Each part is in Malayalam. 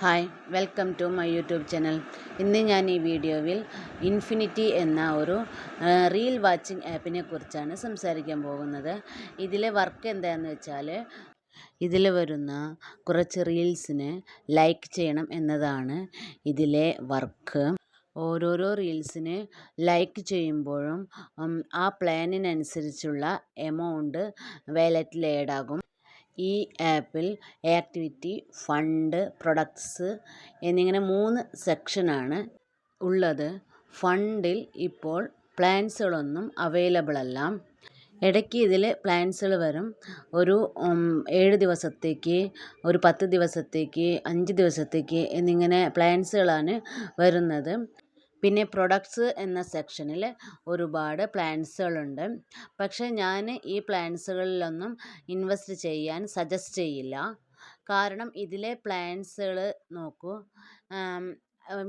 Hi welcome to my YouTube channel. ഇന്ന് ഞാൻ ഈ വീഡിയോയിൽ ഇൻഫിനിറ്റി എന്ന ഒരു റീൽ വാച്ചിങ് ആപ്പിനെ കുറിച്ചാണ് സംസാരിക്കാൻ പോകുന്നത്. ഇതിലെ വർക്ക് എന്താണെന്ന് വെച്ചാൽ ഇതിൽ വരുന്ന കുറച്ച് റീൽസിന് ലൈക്ക് ചെയ്യണം എന്നതാണ് ഇതിലെ വർക്ക്. ഓരോരോ റീൽസിന് ലൈക്ക് ചെയ്യുമ്പോഴും ആ പ്ലാനിനനുസരിച്ചുള്ള എമൗണ്ട് വാലറ്റിൽ ആഡാകും. ഈ ആപ്പിൽ ആക്ടിവിറ്റി, ഫണ്ട്, പ്രൊഡക്ട്സ് എന്നിങ്ങനെ 3 സെക്ഷനാണ് ഉള്ളത്. ഫണ്ടിൽ ഇപ്പോൾ പ്ലാൻസുകളൊന്നും അവൈലബിൾ അല്ല. ഇടയ്ക്ക് ഇതിൽ പ്ലാൻസുകൾ വരും. ഒരു 7 ദിവസത്തേക്ക്, ഒരു 10 ദിവസത്തേക്ക്, 5 ദിവസത്തേക്ക് എന്നിങ്ങനെ പ്ലാൻസുകളാണ് വരുന്നത്. പിന്നെ പ്രൊഡക്ട്സ് എന്ന സെക്ഷനിൽ ഒരുപാട് പ്ലാൻസുകളുണ്ട്. പക്ഷേ ഞാൻ ഈ പ്ലാൻസുകളിലൊന്നും ഇൻവെസ്റ്റ് ചെയ്യാൻ സജസ്റ്റ് ചെയ്യില്ല. കാരണം ഇതിലെ പ്ലാൻസുകൾ നോക്കൂ,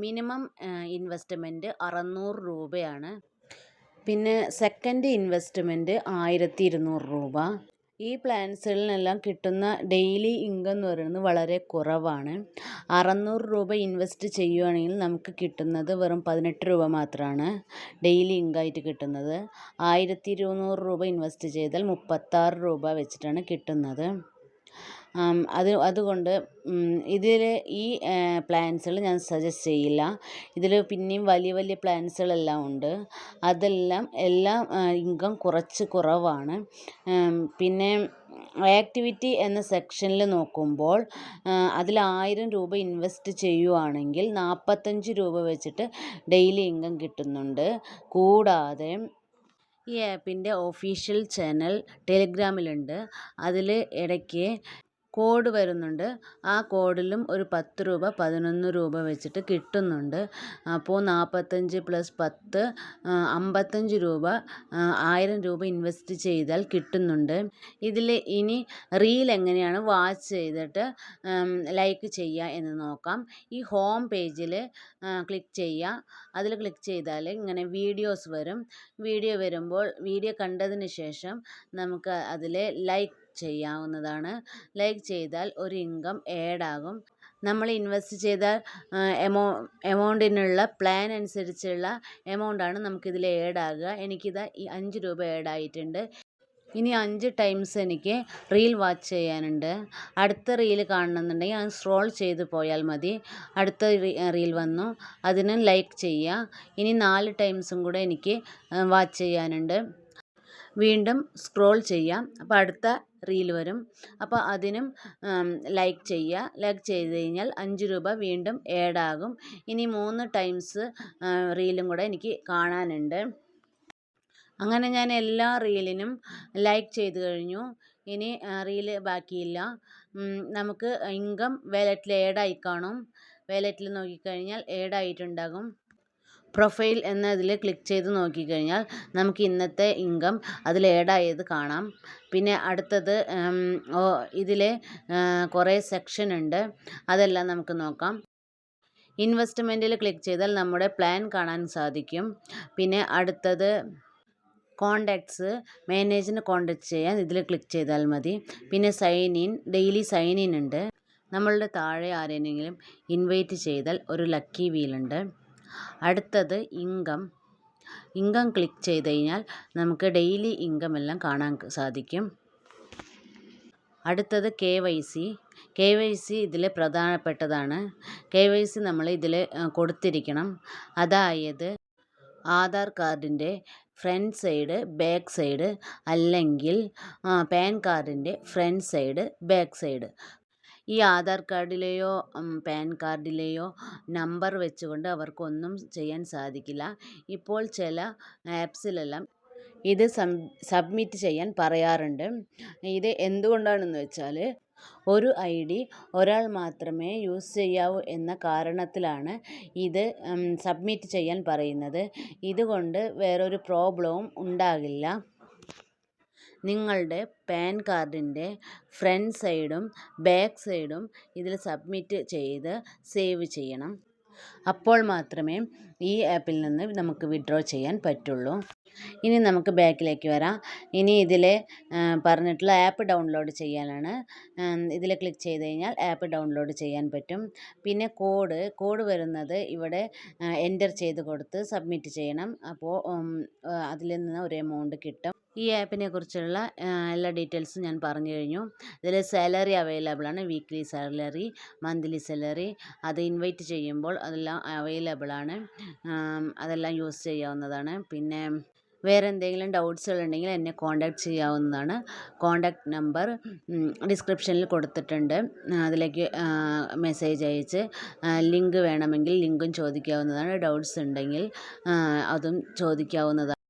മിനിമം ഇൻവെസ്റ്റ്മെൻറ്റ് 600 രൂപയാണ്. പിന്നെ സെക്കൻഡ് ഇൻവെസ്റ്റ്മെൻറ്റ് 1200 രൂപ. ഈ പ്ലാൻസുകളിലെല്ലാം കിട്ടുന്ന ഡെയിലി ഇൻകം എന്ന് പറയുന്നത് വളരെ കുറവാണ്. 600 രൂപ ഇൻവെസ്റ്റ് ചെയ്യുകയാണെങ്കിൽ നമുക്ക് കിട്ടുന്നത് വെറും 18 രൂപ മാത്രമാണ് ഡെയിലി ഇൻകമായിട്ട് കിട്ടുന്നത്. 1200 രൂപ ഇൻവെസ്റ്റ് ചെയ്താൽ 36 രൂപ വെച്ചിട്ടാണ് കിട്ടുന്നത്. അതുകൊണ്ട് ഇതിൽ ഈ പ്ലാൻസുകൾ ഞാൻ സജസ്റ്റ് ചെയ്യില്ല. ഇതിൽ പിന്നെയും വലിയ വലിയ പ്ലാൻസുകളെല്ലാം ഉണ്ട്. എല്ലാം ഇൻകം കുറവാണ്. പിന്നെ ആക്ടിവിറ്റി എന്ന സെക്ഷനിൽ നോക്കുമ്പോൾ അതിൽ 1000 രൂപ ഇൻവെസ്റ്റ് ചെയ്യുകയാണെങ്കിൽ 45 രൂപ വെച്ചിട്ട് ഡെയിലി ഇൻകം കിട്ടുന്നുണ്ട്. കൂടാതെ ഈ ആപ്പിൻ്റെ ഒഫീഷ്യൽ ചാനൽ ടെലിഗ്രാമിലുണ്ട്. അതിൽ ഇടയ്ക്ക് കോഡ് വരുന്നുണ്ട്. ആ കോഡിലും ഒരു 10 രൂപ 11 രൂപ വെച്ചിട്ട് കിട്ടുന്നുണ്ട്. അപ്പോൾ 45 + 10 55 രൂപ, 1000 രൂപ ഇൻവെസ്റ്റ് ചെയ്താൽ കിട്ടുന്നുണ്ട്. ഇതിൽ ഇനി റീൽ എങ്ങനെയാണ് വാച്ച് ചെയ്തിട്ട് ലൈക്ക് ചെയ്യുക എന്ന് നോക്കാം. ഈ ഹോം പേജിൽ ക്ലിക്ക് ചെയ്യുക. അതിൽ ക്ലിക്ക് ചെയ്താൽ ഇങ്ങനെ വീഡിയോസ് വരും. വീഡിയോ വരുമ്പോൾ വീഡിയോ കണ്ടതിന് ശേഷം നമുക്ക് അതിൽ ലൈക്ക് ചെയ്യാവുന്നതാണ്. ലൈക്ക് ചെയ്താൽ ഒരു ഇൻകം ആഡാകും. നമ്മൾ ഇൻവെസ്റ്റ് ചെയ്ത എമൗണ്ടിനുള്ള പ്ലാൻ അനുസരിച്ചുള്ള എമൗണ്ടാണ് നമുക്കിതിൽ ആഡാകുക. എനിക്കിത് ഈ 5 രൂപ ആഡായിട്ടുണ്ട്. ഇനി 5 ടൈംസ് എനിക്ക് റീൽ വാച്ച് ചെയ്യാനുണ്ട്. അടുത്ത റീൽ കാണണമെന്നുണ്ടെങ്കിൽ അത് സ്ക്രോൾ ചെയ്ത് പോയാൽ മതി. അടുത്ത റീൽ വന്നു, അതിന് ലൈക്ക് ചെയ്യുക. ഇനി 4 ടൈംസും കൂടെ എനിക്ക് വാച്ച് ചെയ്യാനുണ്ട്. വീണ്ടും സ്ക്രോൾ ചെയ്യാം. അപ്പോൾ അടുത്ത റീൽ വരും. അപ്പോൾ അതിനും ലൈക്ക് ചെയ്യുക. ലൈക്ക് ചെയ്ത് കഴിഞ്ഞാൽ 5 രൂപ വീണ്ടും ആഡാകും. ഇനി 3 ടൈംസ് റീലും കൂടെ എനിക്ക് കാണാനുണ്ട്. അങ്ങനെ ഞാൻ എല്ലാ റീലിനും ലൈക്ക് ചെയ്ത് കഴിഞ്ഞു. ഇനി റീല് ബാക്കിയില്ല. നമുക്ക് ഇൻകം വാലറ്റിൽ ആഡായി കാണും. വാലറ്റിൽ നോക്കിക്കഴിഞ്ഞാൽ ആഡായിട്ടുണ്ടാകും. പ്രൊഫൈൽ എന്നതിൽ ക്ലിക്ക് ചെയ്ത് നോക്കിക്കഴിഞ്ഞാൽ നമുക്ക് ഇന്നത്തെ ഇൻകം അതിൽ ആഡായത് കാണാം. പിന്നെ അടുത്തത് ഇതിൽ കുറേ സെക്ഷൻ ഉണ്ട്. അതെല്ലാം നമുക്ക് നോക്കാം. ഇൻവെസ്റ്റ്മെൻറ്റിൽ ക്ലിക്ക് ചെയ്താൽ നമ്മുടെ പ്ലാൻ കാണാൻ സാധിക്കും. പിന്നെ അടുത്തത് കോണ്ടാക്ട്സ്, മാനേജറിനെ കോണ്ടാക്ട് ചെയ്യാൻ ഇതിൽ ക്ലിക്ക് ചെയ്താൽ മതി. പിന്നെ sign in, daily sign in ഉണ്ട്. നമ്മളുടെ താഴെ ആരെയെങ്കിലും ഇൻവൈറ്റ് ചെയ്താൽ ഒരു ലക്കി വീലുണ്ട്. അടുത്തത് ഇൻകം ക്ലിക്ക് ചെയ്ത് കഴിഞ്ഞാൽ നമുക്ക് ഡെയിലി ഇൻകം എല്ലാം കാണാൻ സാധിക്കും. അടുത്തത് KYC ഇതിൽ പ്രധാനപ്പെട്ടതാണ്. KYC നമ്മൾ ഇതിൽ കൊടുത്തിരിക്കണം. അതായത് ആധാർ കാർഡിൻ്റെ ഫ്രണ്ട് സൈഡ്, ബാക്ക് സൈഡ്, അല്ലെങ്കിൽ പാൻ കാർഡിൻ്റെ ഫ്രണ്ട് സൈഡ്, ബാക്ക് സൈഡ്. ഈ ആധാർ കാർഡിലെയോ പാൻ കാർഡിലെയോ നമ്പർ വെച്ചുകൊണ്ട് അവർക്കൊന്നും ചെയ്യാൻ സാധിക്കില്ല. ഇപ്പോൾ ചില ആപ്സിലെല്ലാം ഇത് സബ്മിറ്റ് ചെയ്യാൻ പറയാറുണ്ട്. ഇത് എന്തുകൊണ്ടാണെന്ന് വെച്ചാൽ ഒരു ID ഒരാൾ മാത്രമേ യൂസ് ചെയ്യാവൂ എന്ന കാരണത്തിലാണ് ഇത് സബ്മിറ്റ് ചെയ്യാൻ പറയുന്നത്. ഇതുകൊണ്ട് വേറൊരു പ്രോബ്ലവും ഉണ്ടാകില്ല. നിങ്ങളുടെ പാൻ കാർഡിൻ്റെ ഫ്രണ്ട് സൈഡും ബാക്ക് സൈഡും ഇതിൽ സബ്മിറ്റ് ചെയ്ത് സേവ് ചെയ്യണം. അപ്പോൾ മാത്രമേ ഈ ആപ്പിൽ നിന്ന് നമുക്ക് വിഡ്രോ ചെയ്യാൻ പറ്റുള്ളൂ. ഇനി നമുക്ക് ബാക്കിലേക്ക് വരാം. ഇനി ഇതിൽ പറഞ്ഞിട്ടുള്ള ആപ്പ് ഡൗൺലോഡ് ചെയ്യാനാണ്. ഇതിൽ ക്ലിക്ക് ചെയ്ത് കഴിഞ്ഞാൽ ആപ്പ് ഡൗൺലോഡ് ചെയ്യാൻ പറ്റും. പിന്നെ കോഡ് വരുന്നത് ഇവിടെ എൻ്റർ ചെയ്ത് കൊടുത്ത് സബ്മിറ്റ് ചെയ്യണം. അപ്പോൾ അതിൽ നിന്ന് ഒരു എമൗണ്ട് കിട്ടും. ഈ ആപ്പിനെ കുറിച്ചുള്ള എല്ലാ ഡീറ്റെയിൽസും ഞാൻ പറഞ്ഞു കഴിഞ്ഞു. ഇതിൽ സാലറി അവൈലബിൾ ആണ്, വീക്ക്ലി സാലറി, മന്ത്ലി സാലറി. അത് ഇൻവൈറ്റ് ചെയ്യുമ്പോൾ അതെല്ലാം അവൈലബിൾ ആണ്. അതെല്ലാം യൂസ് ചെയ്യാവുന്നതാണ്. പിന്നെ വേറെ എന്തെങ്കിലും ഡൗട്ട്സുകൾ ഉണ്ടെങ്കിൽ എന്നെ കോൺടാക്റ്റ് ചെയ്യാവുന്നതാണ്. കോൺടാക്റ്റ് നമ്പർ ഡിസ്ക്രിപ്ഷനിൽ കൊടുത്തിട്ടുണ്ട്. അതിലേക്ക് മെസ്സേജ് അയച്ച് ലിങ്ക് വേണമെങ്കിൽ ലിങ്കും ചോദിക്കാവുന്നതാണ്. ഡൗട്ട്സ് ഉണ്ടെങ്കിൽ അതും ചോദിക്കാവുന്നതാണ്.